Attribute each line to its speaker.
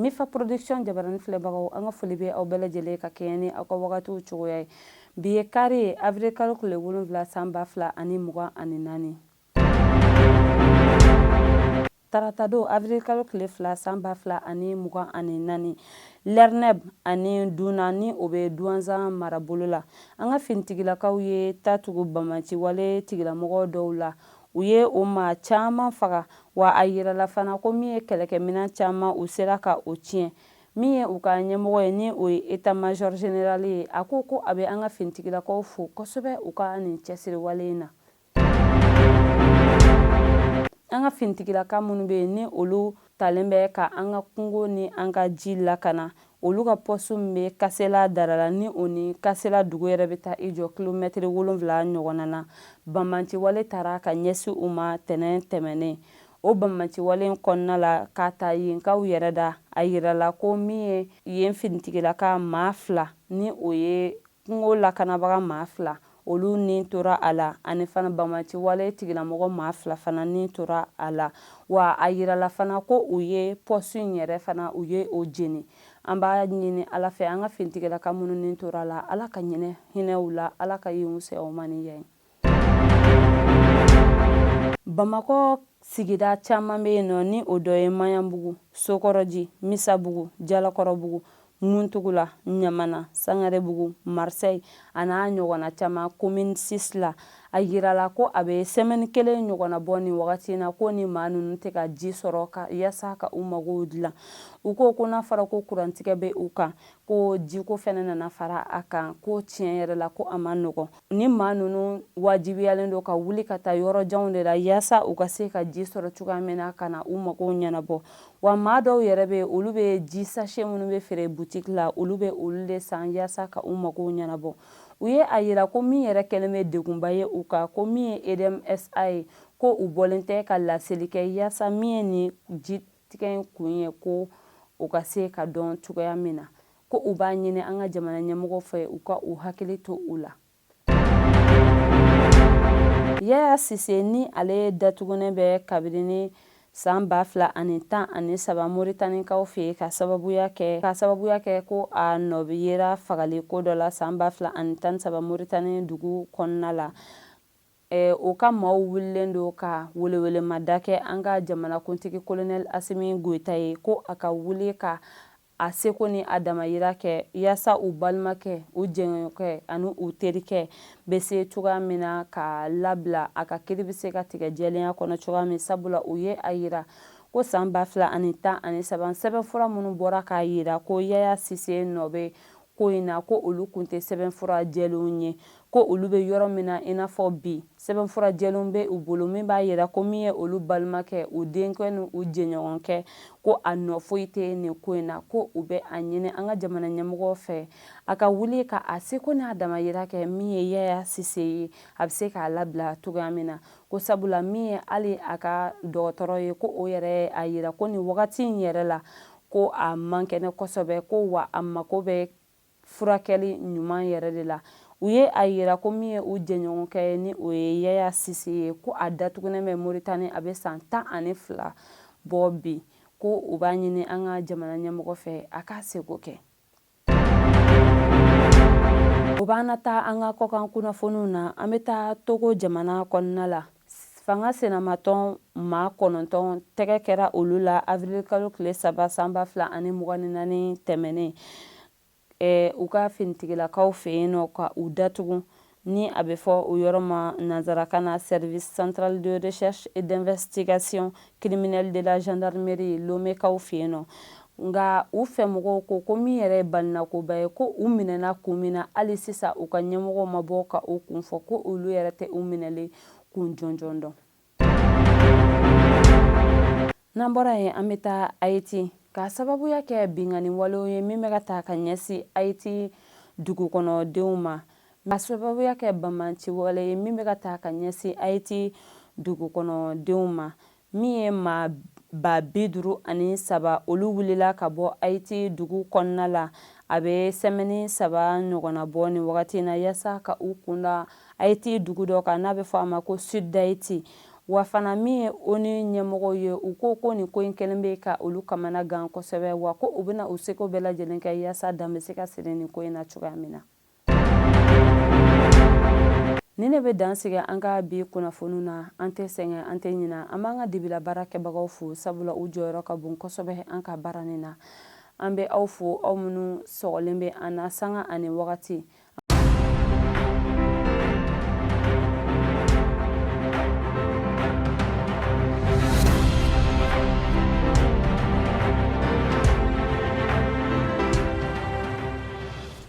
Speaker 1: Nifa production jabarani filɛbagaw an ka foli bɛ aw bɛɛ lajɛlen ka kɛɲɛ ni aw ka wagatiw cogoya ye. Bi ye kari ye avril kalo tile 7 san 2024. Tarata don avril kalo tile 2 san 2024. Lɛrnɛb ani Duna ni o bɛ Duanzan marabolo la. An ka finitigilakaw ye tatugu Banbanci wale tigilamɔgɔ dɔw la. U ye o maa caman faga wa a yirala fana ko min ye kɛlɛkɛminɛn caman u sera ka o tiɲɛ. Min ye u ka ɲɛmɔgɔ ye ni o ye état major général ye. A ko a bɛ an ka finitigilakaw fo kosɛbɛ u ka nin cɛsiri wale in na. An ka finitigilaka minnu bɛ yen ni olu talen bɛ ka an ka kungo ni an ka ji lakana. Olu ka poste min bɛ Kasela Darala ni o ni Kasela dugu yɛrɛ bɛ taa i jɔ kilomɛtiri 7 ɲɔgɔnna na. Banbanci wale taara ka ɲɛsin u ma tɛnɛn tɛmɛnen. O Banbanci wale in kɔnɔna la k'a ta yenkaw yɛrɛ da a yirala ko min ye yen finitigilaka maa 2 ni o ye kungo lakanabaga maa 2 olu ni tora a la ani fana Banbanci wale tigilamɔgɔ maa 2 fana ni tora a la wa a yirala fana ko u ye poste in yɛrɛ fana u ye o jeni. An b'a ɲini Ala fɛ an ka finitigilaka minnu ni tora a la Ala ka hinɛ u la Ala ka yenw se aw ma ni ya ye. Bamakɔ sigida caman bɛ yen nɔ ni o dɔ ye Maɲanbugu, Sokɔrɔji, Misabugu, Jalakɔrɔbugu, Muntugula, Ɲamana, Sangarebugu, Marseille a n'a ɲɔgɔnna caman commune 6 la. A yirala ko a bɛ semaine 1 ɲɔgɔnna bɔ nin wagati in na ko ni maa ninnu tɛ ka ji sɔrɔ ka yaasa ka u magow dilan. U ko n'a fɔra ko kurantigɛ bɛ u kan ko jiko fɛnɛ nana fara a kan ko tiɲɛ yɛrɛ la ko a ma nɔgɔn. Ni maa ninnu wajibiyalen don ka wuli ka taa yɔrɔjanw de la yaasa u ka se ka ji sɔrɔ cogoya min na ka na u magow ɲɛnabɔ. Wa maa dɔw yɛrɛ bɛ olu bɛ ji sachet minnu bɛ feere boutique la olu bɛ olu de san yaasa ka u magow ɲɛnabɔ. U ye a yira ko min yɛrɛ kɛlen bɛ degunba ye u kan ko min ye EDMSA ye ko u bɔlen tɛ ka laseli kɛ yaasa min ye nin ji tigɛ in kun ye ko u ka se ka dɔn cogoya min na ko u b'a ɲini an ka jamana ɲɛmɔgɔ fɛ u ka u hakili to u la. Yaya Sise ni ale datugunen bɛ kabini san 2013 Moritanikaw fɛ yen ka sababuya kɛ ko a nɔ yera fagali ko dɔ la san 2013 Moritani dugu kɔnɔna la. O ka maaw wulilen don ka welewelema kɛ an ka jamanakuntigi Colonel Asimi Goita ye ko a ka wuli ka a seko ni a damayira kɛ yaasa u balimakɛ u jɛɲɔgɔnkɛ ani u terikɛ bɛ se cogoya min na ka labila a ka kiiri bɛ se ka tigɛ jɛlenya kɔnɔ cogoya min sabula u ye a yira ko san 2013 sɛbɛnfura minnu bɔra k'a yira ko Yaya Sise nɔ bɛ ko in na ko olu kun tɛ sɛbɛnfura jɛlenw ye ko olu bɛ yɔrɔ min na i n'a fɔ bi sɛbɛnfura jɛlenw bɛ u bolo min b'a yira ko min ye olu balimakɛ u denkɛ ni u jɛɲɔgɔnkɛ ko a nɔ foyi tɛ nin ko in na ko u bɛ a ɲini an ka jamana ɲɛmɔgɔ fɛ a ka wuli ka a seko n'a damayira kɛ min ye Yaya Sise ye a bɛ se k'a labila cogoya min na ko sabula min ye hali a ka dɔgɔtɔrɔ ye ko o yɛrɛ a yira ko nin wagati in yɛrɛ la ko a man kɛnɛ kosɛbɛ ko wa a mako bɛ furakɛli ɲuman yɛrɛ de la. U ye a yira ko min ye u jɛɲɔgɔnkɛ ye ni o ye Yaya Sise ye ko a datugunen bɛ Moritani a bɛ san 12 bɔ bi ko u b'a ɲini an ka jamana ɲɛmɔgɔ fɛ a ka seko kɛ. O b'an taa an ka kɔkan kunnafoniw na an bɛ taa Togo jamana kɔnɔna la. Fanga senamatɔn maa 9 tɛgɛ kɛra olu la avril kalo tile 3 san 2024 tɛmɛnen. U ka finitigilakaw fɛ yen nɔ ka u datugu ni a bɛ fɔ o yɔrɔ ma nanzarakan na service central de recherche et d'investigation criminelle de la gendarmerie Lomekaw fɛ yen nɔ. Nka u fɛ mɔgɔw ko min yɛrɛ ye balinakoba ye ko u minɛna kun min na hali sisan u ka ɲɛmɔgɔw ma bɔ ka o kun fɔ ko olu yɛrɛ tɛ u minɛlen kun jɔnjɔn dɔn. N'an bɔra yen an bɛ taa Haïti ka sababuya kɛ bingani walew ye min bɛ ka taa ka ɲɛsin Haïti dugukɔnɔdenw ma. Ka sababuya kɛ Banbanci wale ye min bɛ ka taa ka ɲɛsin Haïti dugukɔnɔdenw ma. Min ye maa 53 olu wulila ka bɔ Haïti dugu kɔnɔna la. A bɛ semaine 3 ɲɔgɔnna bɔ nin wagati in na yaasa ka u kunda Haïti dugu dɔ kan n'a bɛ fɔ a ma ko Sud d'Haïti. wa fana min ye o ni ɲɛmɔgɔw ye u ko nin ko in kɛlen bɛ ka olu kamana gan kosɛbɛ wa ko u bɛna u seko bɛɛ lajɛlen kɛ yaasa dan bɛ se ka siri nin ko in na cogoya min na. Ni ne bɛ dan sigi an ka bi kunnafoni na an tɛ sɛgɛn an tɛ ɲina an b'an ka dibila baara kɛbagaw fo sabula u jɔyɔrɔ ka bon kosɛbɛ an ka baara nin na. An bɛ aw fo aw minnu sɔgɔlen bɛ an na sanga ani wagati